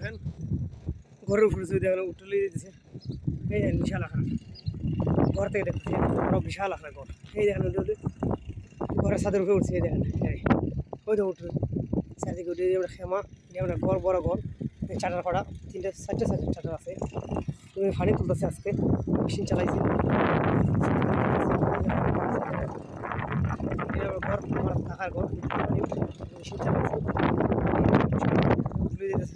দেখেন ঘরের উপরে যদি দেখেন উঠলে দিতেছে। এই দেখেন বিশাল আকার ঘর থেকে দেখতেছে বড় বিশাল আকার ঘর। এই দেখেন ঘরের ছাদের উপরে উঠছে। এই দেখেন ওই তো উঠবে চারদিকে উঠে আমরা খেমা আমরা ঘর বড় ঘর চাটার করা চারটে চাটার আছে। তুমি ফানি তুলতেছে আজকে মেশিন চালাইছি ঘর থাকার ঘর মেশিন চালাইছি তুলে দিতেছে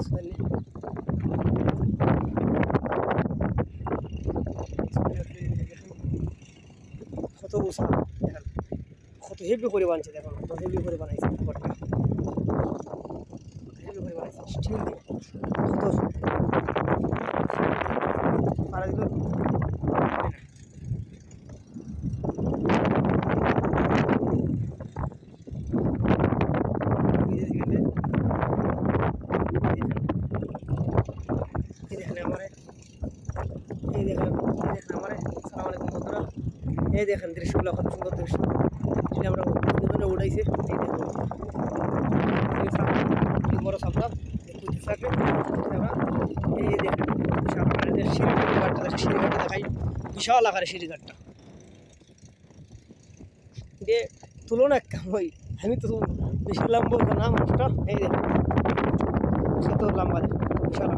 কত উষা দেখেন কত হেভি করে বানছে। দেখুন কত হেভি করে বানাইছে ঘরটা হেভি করে বানাইছে স্টিল দিয়ে কত পারা দিল এই দেখেন দৃশ্যগুলো কত সুন্দর দৃশ্য যেটা আমরা উঠাইছি। এই বড় সাপড়া থাকে আমরা এই দেখেন সিঁড়িঘাটটা দেখাই বিশাল আকারে সিঁড়িঘাটটা দিয়ে তুলো না ওই আমি তো বেশি লম্বা না মানুষটা। এই দেখেন কত লম্বা দেখেন বিশাল